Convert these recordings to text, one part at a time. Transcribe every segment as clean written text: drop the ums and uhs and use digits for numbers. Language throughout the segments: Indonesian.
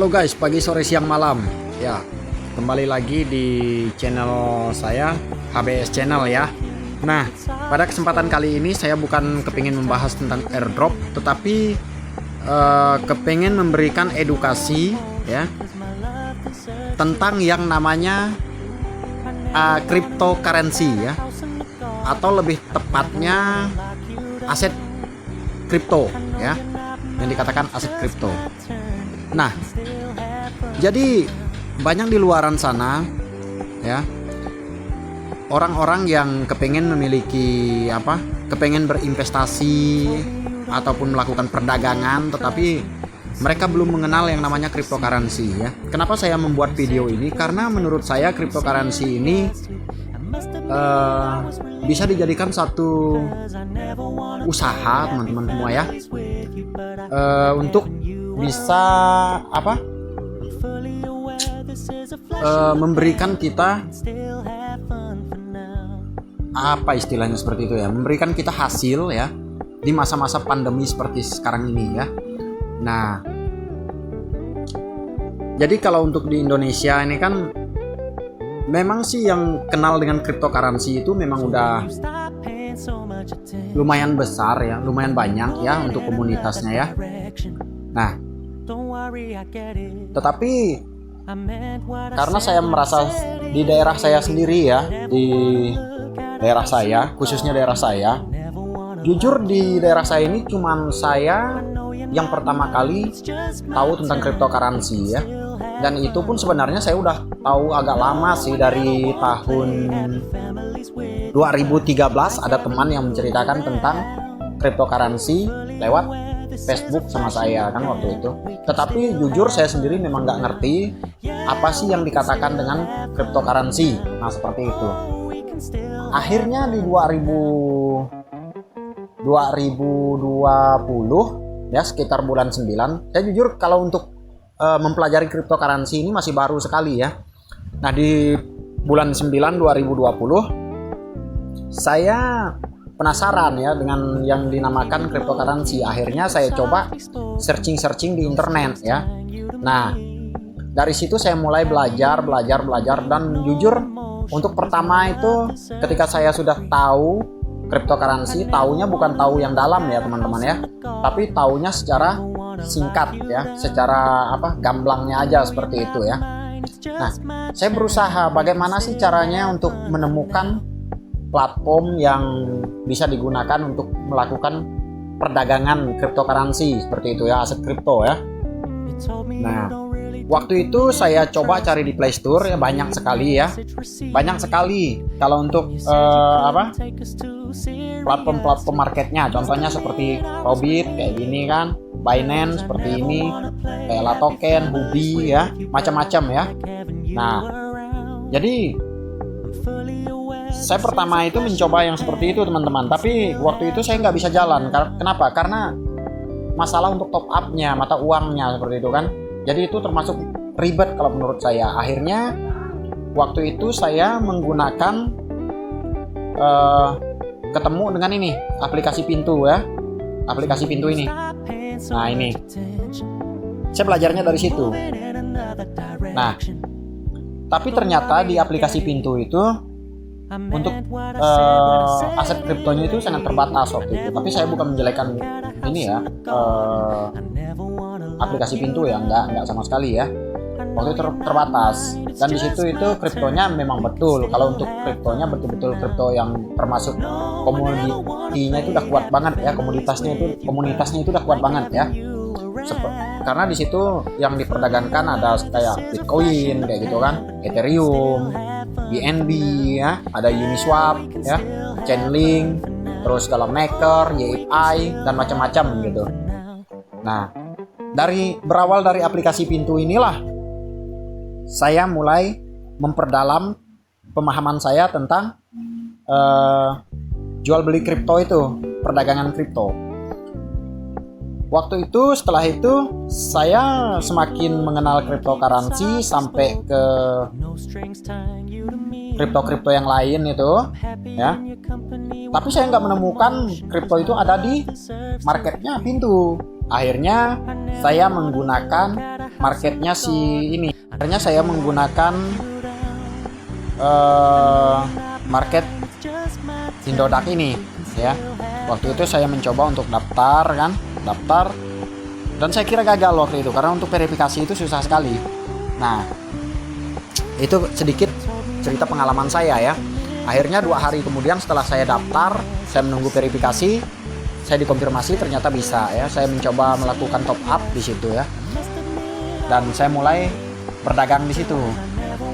Halo guys, pagi, sore, siang, malam. Ya, kembali lagi di channel saya, HBS Channel ya. Nah, pada kesempatan kali ini saya bukan kepingin membahas tentang airdrop, tetapi kepingin memberikan edukasi ya tentang yang namanya cryptocurrency ya, atau lebih tepatnya aset kripto ya, yang dikatakan aset kripto. Nah, jadi banyak di luaran sana ya, orang-orang yang kepengen memiliki kepengen berinvestasi ataupun melakukan perdagangan, tetapi mereka belum mengenal yang namanya cryptocurrency ya. Kenapa saya membuat video ini? Karena menurut saya cryptocurrency ini bisa dijadikan satu usaha teman-teman semua ya, untuk bisa memberikan kita istilahnya seperti itu ya, memberikan kita hasil ya di masa-masa pandemi seperti sekarang ini ya. Nah, jadi kalau untuk di Indonesia ini kan memang sih yang kenal dengan cryptocurrency itu memang udah lumayan besar ya, lumayan banyak ya untuk komunitasnya ya. Nah, tetapi karena saya merasa di daerah saya sendiri ya, di daerah saya, khususnya daerah saya, jujur di daerah saya ini cuman saya yang pertama kali tahu tentang cryptocurrency ya. Dan itu pun sebenarnya saya udah tahu agak lama sih, dari tahun 2013 ada teman yang menceritakan tentang cryptocurrency lewat Facebook sama saya kan waktu itu. Tetapi jujur saya sendiri memang nggak ngerti apa sih yang dikatakan dengan cryptocurrency. Nah, seperti itu. Akhirnya di 2020 ya, sekitar bulan 9, saya jujur kalau untuk mempelajari cryptocurrency ini masih baru sekali ya. Nah, di bulan 9 2020 saya penasaran ya dengan yang dinamakan cryptocurrency. Akhirnya saya coba searching di internet ya. Nah, dari situ saya mulai belajar dan jujur untuk pertama itu ketika saya sudah tahu cryptocurrency, taunya bukan tahu yang dalam ya teman-teman ya, tapi taunya secara singkat ya, secara gamblangnya aja seperti itu ya. Nah, saya berusaha bagaimana sih caranya untuk menemukan platform yang bisa digunakan untuk melakukan perdagangan cryptocurrency seperti itu ya, aset kripto ya. Nah, waktu itu saya coba cari di Play Store ya, banyak sekali kalau untuk platform marketnya, contohnya seperti Robit kayak gini kan, Binance seperti ini, kayak Latoken, Huobi ya, macam-macam ya. Nah, jadi saya pertama itu mencoba yang seperti itu teman-teman, tapi waktu itu saya nggak bisa jalan. Kenapa? Karena masalah untuk top up-nya, mata uangnya seperti itu kan. Jadi itu termasuk ribet kalau menurut saya. Akhirnya waktu itu saya menggunakan ketemu dengan ini, aplikasi Pintu ya, aplikasi Pintu ini. Nah, ini saya belajarnya dari situ. Nah, tapi ternyata di aplikasi Pintu itu untuk aset kriptonya itu sangat terbatas waktu itu. Tapi saya bukan menjelekan ini ya, aplikasi Pintu ya, enggak sama sekali ya. Waktu itu terbatas, dan di situ itu kriptonya memang betul. Kalau untuk kriptonya betul-betul kripto yang termasuk komoditinya itu udah kuat banget ya, komunitasnya itu udah kuat banget ya. Karena di situ yang diperdagangkan ada kayak Bitcoin kayak gitu kan, Ethereum, BNB ya, ada Uniswap ya, Chainlink, terus kalau Maker, YFI dan macam-macam gitu. Nah, berawal dari aplikasi Pintu inilah saya mulai memperdalam pemahaman saya tentang jual beli kripto itu, perdagangan kripto. Waktu itu, setelah itu saya semakin mengenal cryptocurrency sampai ke kripto yang lain itu ya. Tapi saya nggak menemukan kripto itu ada di marketnya Pintu. Akhirnya saya menggunakan marketnya si ini. Akhirnya saya menggunakan market Indodax ini ya. Waktu itu saya mencoba untuk daftar dan saya kira gagal waktu itu karena untuk verifikasi itu susah sekali. Nah, itu sedikit cerita pengalaman saya ya. Akhirnya 2 hari kemudian setelah saya daftar, saya menunggu verifikasi, saya dikonfirmasi ternyata bisa ya. Saya mencoba melakukan top up di situ ya. Dan saya mulai berdagang di situ.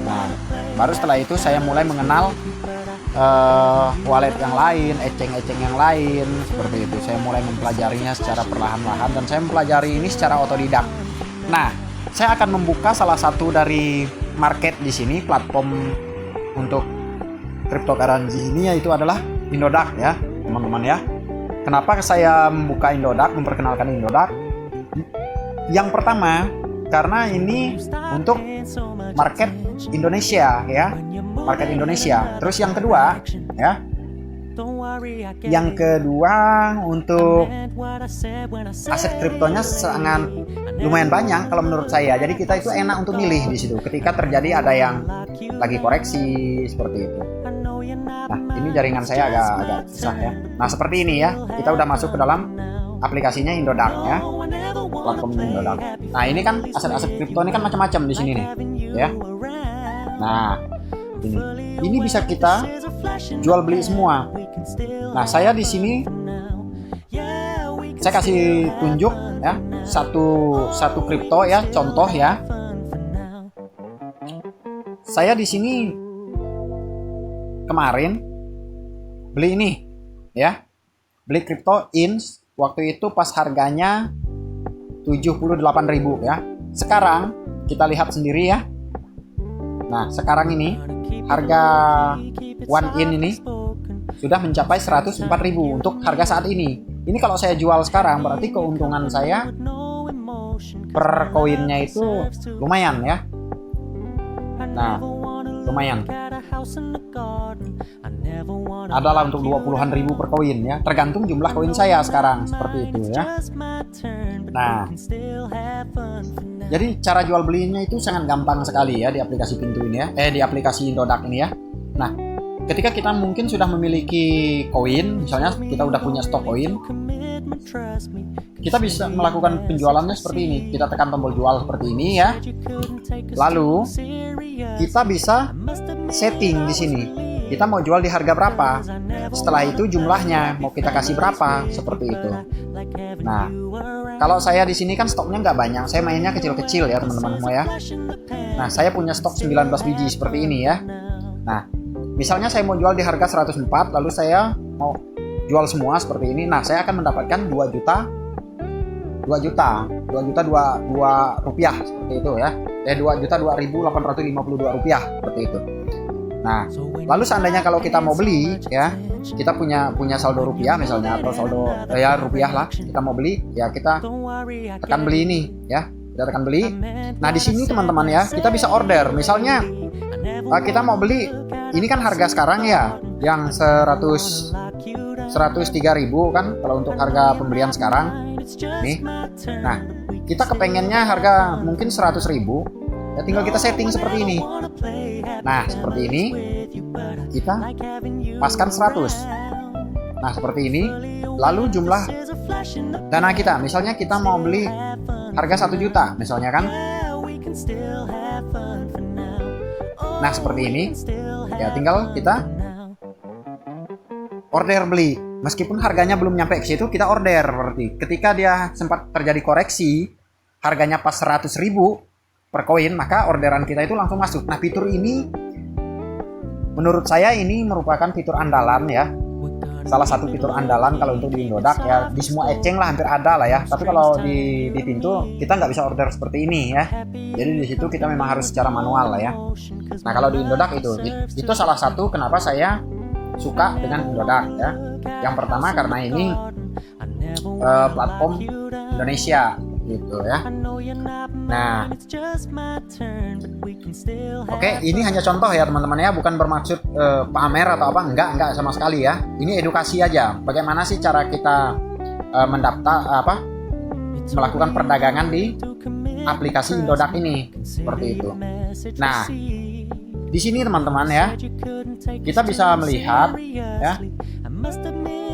Nah, baru setelah itu saya mulai mengenal wallet yang lain, eceng-eceng yang lain, seperti itu. Saya mulai mempelajarinya secara perlahan-lahan dan saya mempelajari ini secara otodidak. Nah, saya akan membuka salah satu dari market di sini, platform untuk cryptocurrency ini, yaitu adalah Indodax ya, teman-teman ya. Kenapa saya membuka Indodax, memperkenalkan Indodax? Yang pertama, karena ini untuk market Indonesia ya, market Indonesia. Terus yang kedua ya, untuk aset kriptonya sangat lumayan banyak kalau menurut saya. Jadi kita itu enak untuk milih di situ ketika terjadi ada yang lagi koreksi seperti itu. Nah, ini jaringan saya agak susah ya. Nah, seperti ini ya, kita udah masuk ke dalam aplikasinya Indodax ya, platform Indodax. Nah, ini kan aset-aset kripto ini kan macam-macam di sini nih ya. Nah, ini bisa kita jual beli semua. Nah, saya di sini saya kasih tunjuk ya satu kripto ya, contoh ya. Saya di sini kemarin beli ini ya, beli kripto INS waktu itu pas harganya 78.000 ya. Sekarang kita lihat sendiri ya. Nah, sekarang ini harga one in ini sudah mencapai 104.000 untuk harga saat ini. Ini kalau saya jual sekarang berarti keuntungan saya per koinnya itu lumayan ya. Nah, lumayan. Adalah untuk 20-an ribu per koin ya, tergantung jumlah koin saya sekarang seperti itu ya. Nah, jadi cara jual belinya itu sangat gampang sekali ya di aplikasi Pintu ini ya, di aplikasi Indodax ini ya. Nah, ketika kita mungkin sudah memiliki koin, misalnya kita udah punya stok koin, kita bisa melakukan penjualannya seperti ini. Kita tekan tombol jual seperti ini ya. Lalu kita bisa setting di sini. Kita mau jual di harga berapa? Setelah itu jumlahnya mau kita kasih berapa? Seperti itu. Nah, kalau saya di sini kan stoknya nggak banyak. Saya mainnya kecil-kecil ya teman-teman semua ya. Nah, saya punya stok 19 biji seperti ini ya. Nah, misalnya saya mau jual di harga 104, lalu saya mau jual semua seperti ini. Nah, saya akan mendapatkan 2 juta rupiah seperti itu ya. 2.2.852 rupiah seperti itu. Nah, lalu seandainya kalau kita mau beli ya, kita punya saldo rupiah misalnya, atau saldo ya rupiah lah, kita mau beli ya, kita tekan beli ini ya, kita tekan beli. Nah, di sini teman-teman ya, kita bisa order. Misalnya kita mau beli, ini kan harga sekarang ya, yang 103.000 kan kalau untuk harga pembelian sekarang nih. Nah, kita kepengennya harga mungkin 100.000, ya tinggal kita setting seperti ini. Nah, seperti ini kita paskan 100. Nah, seperti ini. Lalu jumlah dana kita, misalnya kita mau beli harga 1 juta misalnya kan. Nah, seperti ini ya, tinggal kita order beli. Meskipun harganya belum nyampe ke situ, kita order. Berarti ketika dia sempat terjadi koreksi, harganya pas 100.000 per koin, maka orderan kita itu langsung masuk. Nah, fitur ini menurut saya ini merupakan fitur andalan ya. Salah satu fitur andalan kalau untuk di Indodax ya. Di semua exchange lah hampir ada lah ya. Tapi kalau di Pintu kita nggak bisa order seperti ini ya. Jadi di situ kita memang harus secara manual lah ya. Nah, kalau di Indodax itu salah satu kenapa saya suka dengan Indodax ya. Yang pertama karena ini platform Indonesia gitu ya. Nah, oke, ini hanya contoh ya teman-teman ya, bukan bermaksud pamer atau apa, enggak sama sekali ya. Ini edukasi aja. Bagaimana sih cara kita mendaftar melakukan perdagangan di aplikasi Indodax ini, seperti itu. Nah, di sini teman-teman ya, kita bisa melihat ya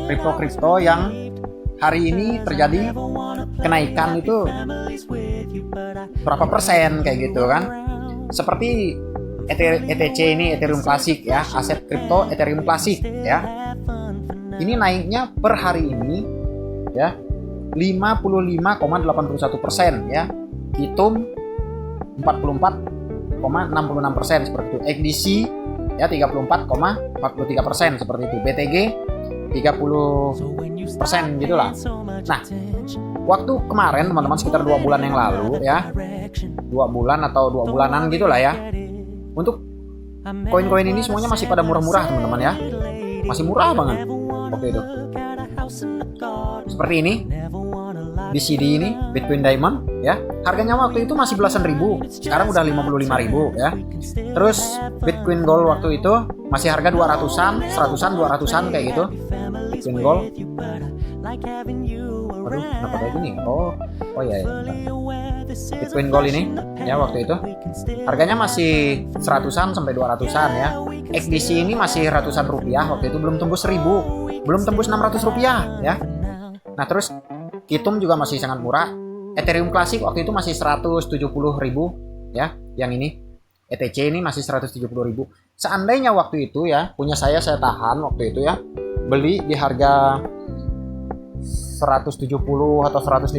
kripto-kripto yang hari ini terjadi kenaikan itu berapa persen kayak gitu kan. Seperti ETC ini, Ethereum Classic ya, aset kripto Ethereum Classic ya. Ini naiknya per hari ini ya 55,81% ya. Ethereum 44,66% seperti itu. XDC ya 34,43% seperti itu. BTG 30% gitulah. Nah, waktu kemarin teman-teman sekitar 2 bulan yang lalu ya, 2 bulan atau 2 bulanan gitulah ya, untuk koin-koin ini semuanya masih pada murah-murah teman-teman ya, masih murah banget waktu itu. Seperti ini BCD ini, Bitcoin Diamond ya, harganya waktu itu masih belasan ribu, sekarang udah 55.000 ya. Terus Bitcoin Gold waktu itu masih harga 200-an, 100-an, 200-an kayak gitu. Bitcoin Gold. Waduh, kenapa kayak gini? Oh iya ya. Bitcoin Gold ini ya waktu itu harganya masih 100-an sampai 200-an ya. XDC ini masih ratusan rupiah waktu itu, belum tembus 1000, belum tembus 600 rupiah ya. Nah, terus Ethereum juga masih sangat murah. Ethereum Classic waktu itu masih 170.000 ya. Yang ini ETC ini masih 170.000. Seandainya waktu itu ya punya saya tahan waktu itu ya, beli di harga 170 atau 150.000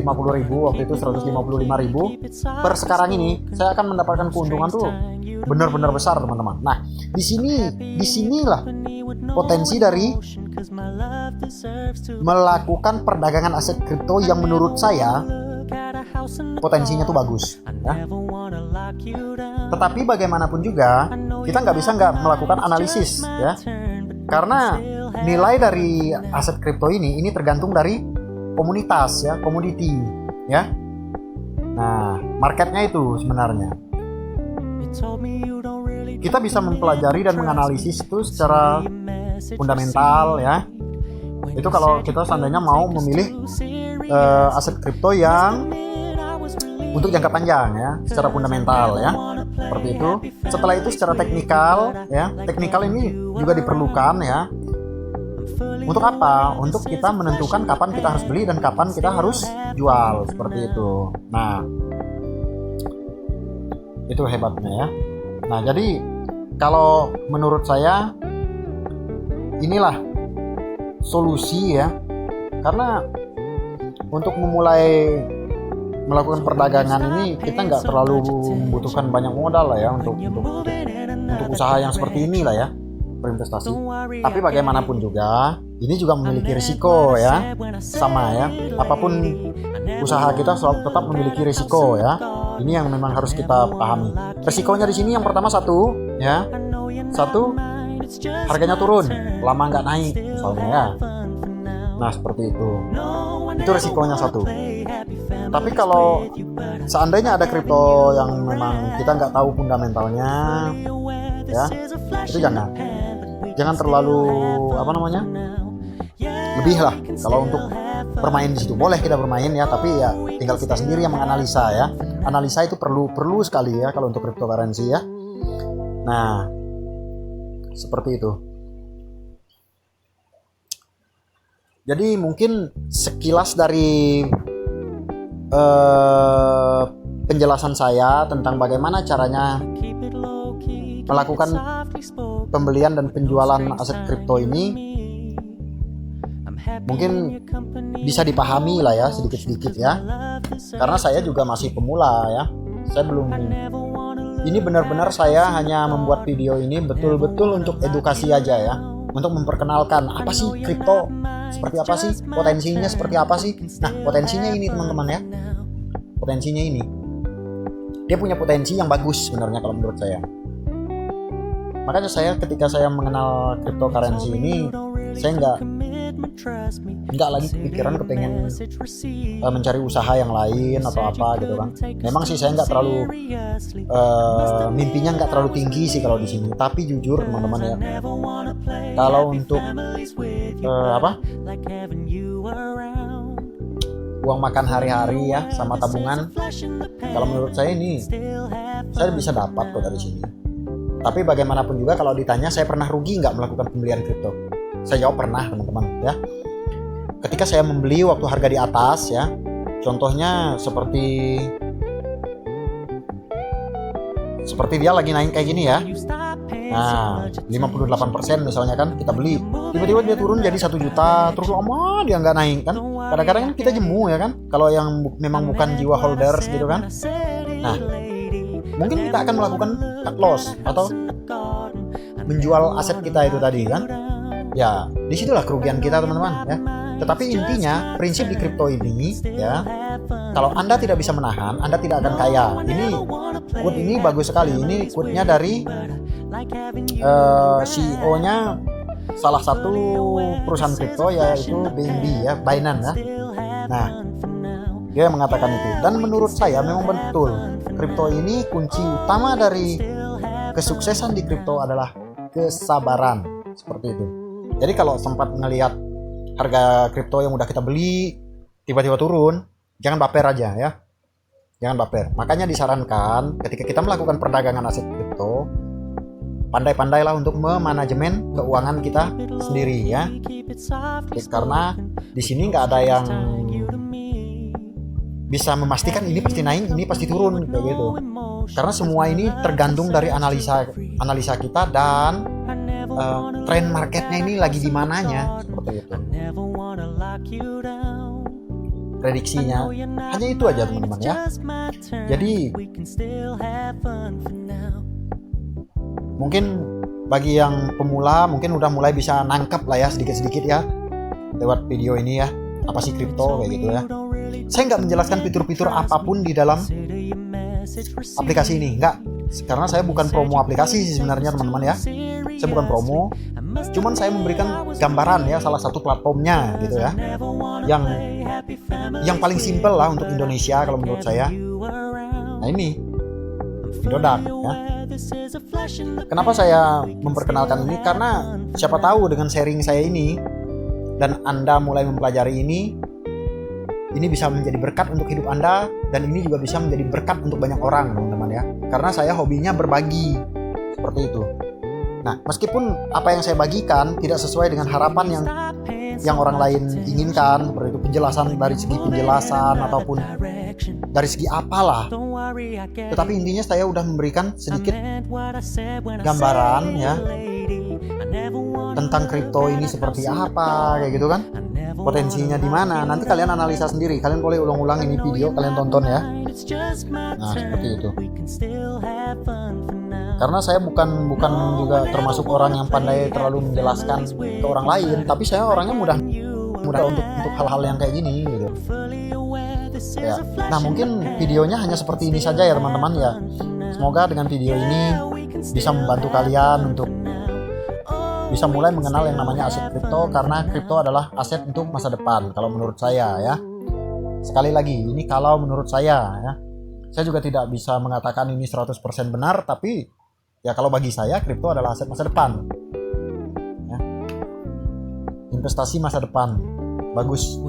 waktu itu, 155.000 per sekarang ini, saya akan mendapatkan keuntungan tuh benar-benar besar teman-teman. Nah, disinilah potensi dari melakukan perdagangan aset kripto yang menurut saya potensinya tuh bagus ya. Tetapi bagaimanapun juga kita nggak melakukan analisis ya, karena nilai dari aset kripto ini tergantung dari komunitas ya, komoditi ya. Nah, marketnya itu sebenarnya kita bisa mempelajari dan menganalisis itu secara fundamental ya. Itu kalau kita seandainya mau memilih aset kripto yang untuk jangka panjang ya, secara fundamental ya, seperti itu. Setelah itu secara teknikal ya, teknikal ini juga diperlukan ya. Untuk apa? Untuk kita menentukan kapan kita harus beli dan kapan kita harus jual, seperti itu. Nah, itu hebatnya ya. Nah, jadi kalau menurut saya inilah solusi ya, karena untuk memulai melakukan perdagangan ini kita nggak terlalu membutuhkan banyak modal lah ya untuk usaha yang seperti ini lah ya, berinvestasi. Tapi bagaimanapun juga ini juga memiliki risiko ya, sama ya, apapun usaha kita selalu tetap memiliki risiko ya. Ini yang memang harus kita pahami. Risikonya di sini yang pertama satu, harganya turun, lama nggak naik misalnya ya. Nah, seperti itu risikonya satu. Tapi kalau seandainya ada kripto yang memang kita nggak tahu fundamentalnya ya, itu jangan terlalu lebih lah. Kalau untuk bermain di situ boleh kita bermain ya, tapi ya tinggal kita sendiri yang menganalisa ya. Analisa itu perlu sekali ya kalau untuk cryptocurrency ya. Nah, seperti itu. Jadi mungkin sekilas dari penjelasan saya tentang bagaimana caranya melakukan pembelian dan penjualan aset kripto ini mungkin bisa dipahami lah ya, sedikit-sedikit ya. Karena saya juga masih pemula ya. Saya belum, ini benar-benar saya hanya membuat video ini betul-betul untuk edukasi aja ya, untuk memperkenalkan apa sih kripto, seperti apa sih, potensinya seperti apa sih. Nah, potensinya ini teman-teman ya, potensinya ini dia punya potensi yang bagus sebenarnya kalau menurut saya. Makanya saya ketika saya mengenal cryptocurrency ini, saya nggak lagi kepikiran kepengen mencari usaha yang lain atau apa gitu kan. Memang sih saya nggak terlalu mimpinya nggak terlalu tinggi sih kalau di sini. Tapi jujur teman-teman ya, kalau untuk uang makan hari-hari ya sama tabungan, kalau menurut saya ini saya bisa dapat kok dari sini. Tapi bagaimanapun juga kalau ditanya saya pernah rugi nggak melakukan pembelian kripto, saya jawab pernah teman-teman ya. Ketika saya membeli waktu harga di atas ya, contohnya seperti dia lagi naik kayak gini ya. Nah 58% misalnya kan kita beli, tiba-tiba dia turun jadi 1 juta, terus lama dia nggak naik kan. Kadang-kadang kan kita jemu ya kan, kalau yang memang bukan jiwa holders gitu kan. Nah mungkin kita akan melakukan cut loss atau menjual aset kita itu tadi kan. Ya disitulah kerugian kita teman-teman ya. Tetapi intinya prinsip di kripto ini ya, kalau Anda tidak bisa menahan, Anda tidak akan kaya. Ini quote ini bagus sekali. Ini quote-nya dari CEO-nya salah satu perusahaan kripto yaitu BNB ya, Binance ya. Nah, dia mengatakan itu, dan menurut saya memang betul. Kripto ini kunci utama dari kesuksesan di kripto adalah kesabaran, seperti itu. Jadi kalau sempat ngelihat harga kripto yang udah kita beli tiba-tiba turun, jangan baper aja ya. Jangan baper. Makanya disarankan ketika kita melakukan perdagangan aset kripto, pandai-pandailah untuk memanajemen keuangan kita sendiri ya. Karena di sini nggak ada yang bisa memastikan ini pasti naik, ini pasti turun kayak gitu. Karena semua ini tergantung dari analisa kita dan tren marketnya ini lagi di mananya, seperti itu. Prediksinya hanya itu aja teman-teman ya. Jadi mungkin bagi yang pemula mungkin udah mulai bisa nangkep lah ya sedikit-sedikit ya lewat video ini ya, apa sih kripto kayak gitu ya. Saya nggak menjelaskan fitur-fitur apapun di dalam aplikasi ini, nggak, karena saya bukan promo aplikasi sih sebenarnya teman-teman ya. Saya bukan promo, cuman saya memberikan gambaran ya salah satu platformnya gitu ya, yang paling simpel lah untuk Indonesia kalau menurut saya. Nah ini Indodax ya. Kenapa saya memperkenalkan ini? Karena siapa tahu dengan sharing saya ini dan Anda mulai mempelajari ini bisa menjadi berkat untuk hidup Anda, dan ini juga bisa menjadi berkat untuk banyak orang teman-teman ya. Karena saya hobinya berbagi seperti itu. Nah, meskipun apa yang saya bagikan tidak sesuai dengan harapan yang orang lain inginkan, seperti itu, penjelasan dari segi penjelasan ataupun dari segi apalah, tetapi intinya saya udah memberikan sedikit gambaran ya tentang kripto ini seperti apa kayak gitu kan, potensinya di mana. Nanti kalian analisa sendiri, kalian boleh ulang-ulang ini video, kalian tonton ya. Nah seperti itu. Karena saya bukan juga termasuk orang yang pandai terlalu menjelaskan ke orang lain, tapi saya orangnya mudah untuk hal-hal yang kayak gini gitu ya. Nah mungkin videonya hanya seperti ini saja ya teman-teman ya. Semoga dengan video ini bisa membantu kalian untuk bisa mulai mengenal yang namanya aset kripto, karena kripto adalah aset untuk masa depan kalau menurut saya ya. Sekali lagi ini kalau menurut saya ya. Saya juga tidak bisa mengatakan ini 100% benar, tapi ya kalau bagi saya kripto adalah aset masa depan ya. Investasi masa depan bagus.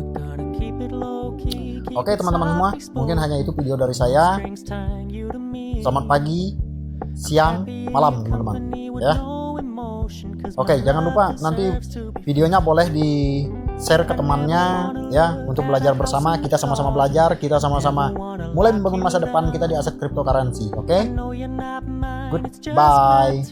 Oke teman-teman semua, mungkin hanya itu video dari saya. Selamat pagi, siang, malam teman-teman ya. Oke, jangan lupa nanti videonya boleh di share ke temannya ya, untuk belajar bersama. Kita sama-sama belajar, kita sama-sama mulai membangun masa depan kita di aset cryptocurrency. Oke, goodbye.